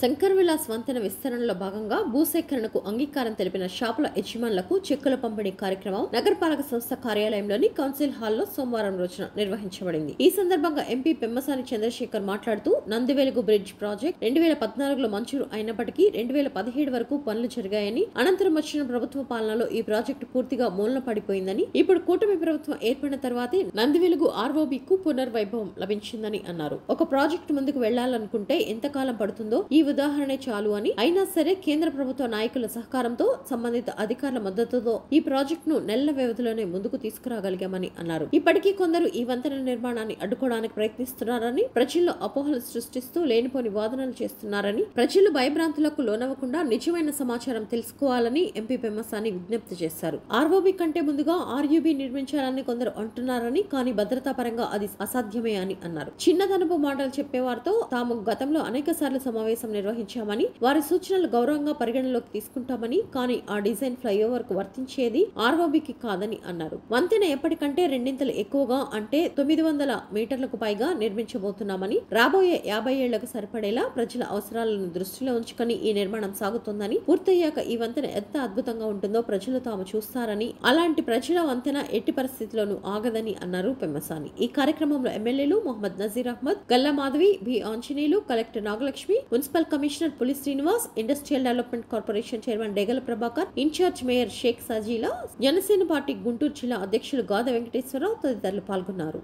శంకర్ విలాస్ వంతెన విస్తరణలో భాగంగా భూసేకరణకు అంగీకారం తెలిపిన షాపుల యజమానులకు చెక్కుల పంపిణీ కార్యక్రమం నగరపాలక సంస్థ కార్యాలయంలోని కౌన్సిల్ హాల్లో సోమవారం రోజున నిర్వహించబడింది. ఈ సందర్భంగా ఎంపీ పెమ్మసాని చంద్రశేఖర్ మాట్లాడుతూ నందివెలుగు బ్రిడ్జ్ ప్రాజెక్ట్ 2014లో మంజూరు అయినప్పటికీ 2017 వరకు పనులు జరిగాయని, అనంతరం వచ్చిన ప్రభుత్వ పాలనలో ఈ ప్రాజెక్టు పూర్తిగా మూలన పడిపోయిందని, ఇప్పుడు కూటమి ప్రభుత్వం ఏర్పడిన తర్వాతే నందివెలుగు ఆర్ఓబికు పునర్వైభవం లభించిందని అన్నారు. ఒక ప్రాజెక్టు ముందుకు వెళ్లాలనుకుంటే ఎంతకాలం పడుతుందో ఈ ఉదాహరణే చాలు అని, అయినా సరే కేంద్ర ప్రభుత్వ నాయకుల సహకారంతో, సంబంధిత అధికారుల మద్దతుతో ఈ ప్రాజెక్టును నెలల వ్యవధిలోనే ముందుకు తీసుకురాగలిగామని అన్నారు. ఇప్పటికీ కొందరు ఈ వంతెన నిర్మాణాన్ని అడ్డుకోవడానికి ప్రయత్నిస్తున్నారని, ప్రజల్లో అపోహలు సృష్టిస్తూ లేనిపోని వాదనలు చేస్తున్నారని, ప్రజలు భయభ్రాంతులకు లోనవ్వకుండా నిజమైన సమాచారం తెలుసుకోవాలని ఎంపీ పెమ్మసాని విజ్ఞప్తి చేశారు. ఆర్ఓబి కంటే ముందుగా ఆర్యూబీ నిర్మించాలని కొందరు అంటున్నారని, కానీ భద్రతా పరంగా అది అసాధ్యమే అని అన్నారు. చిన్నదనపు మాటలు చెప్పేవారితో తాము గతంలో అనేక సార్లు సమావేశం నిర్వహించామని, వారి సూచనలు గౌరవంగా పరిగణలోకి తీసుకుంటామని, కానీ ఆ డిజైన్ ఫ్లైఓవర్ కు వర్తించేది ఆర్ఓబికి కాదని అన్నారు. వంతెన ఎప్పటికంటే రెండింతలు ఎక్కువగా, అంటే 900 మీటర్లకు పైగా నిర్మించబోతున్నామని, రాబోయే 50 ఏళ్లకు సరిపడేలా ప్రజల అవసరాలను దృష్టిలో ఉంచుకొని ఈ నిర్మాణం సాగుతోందని, పూర్తయ్యాక ఈ వంతెన ఎంత అద్భుతంగా ఉంటుందో ప్రజలు తాము చూస్తారని, అలాంటి ప్రజల వంతెన ఎట్టి పరిస్థితిలోనూ ఆగదని అన్నారు పెమ్మసాని. ఈ కార్యక్రమంలో ఎమ్మెల్యేలు Mohammad Nazeer Ahmed, Galla Madhavi, B Anjaneyulu, collector Nagalakshmi, municipal commissioner Puli Srinivas, industrial development corporation chairman Degala Prabhakar, incharge mayor Sheikh Sajila, Janasena party Guntur జిల్లా అధ్యక్షులు గాద వెంకటేశ్వరరావు తదితరులు పాల్గొన్నారు.